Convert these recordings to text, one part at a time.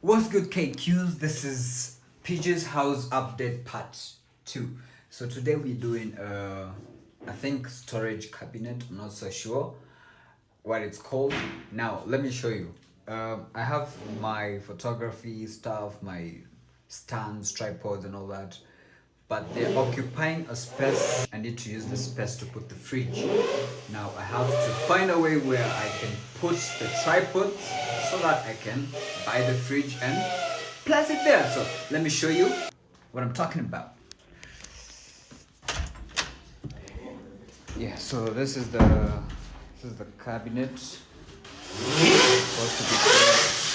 What's good, KQs? This is PJ's house update part 2. So today we're doing I think storage cabinet. I'm not so sure what it's called. Now let me show you. I have my photography stuff, my stands, tripods, and all that, but they're occupying a space. I need to use the space to put the fridge. Now I have to find a way where I can put the tripods so that I can buy the fridge and place it there. So let me show you what I'm talking about. Yeah, so this is the cabinet. Supposed to be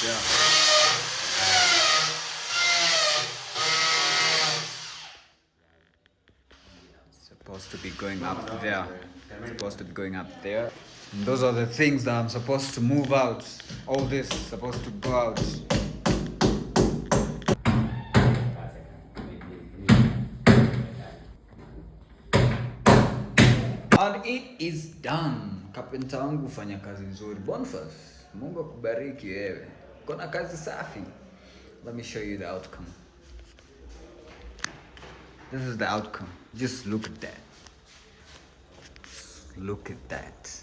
yeah. Supposed to be going up there. Supposed to be going up there. And those are the things that I'm supposed to move out. All this is supposed to go out. And it is done. Kapenta wangu fanya kazi nzuri. Boniface, Mungu akubariki wewe. Kona kazi safi. Let me show you the outcome. This is the outcome. Just look at that. Look at that.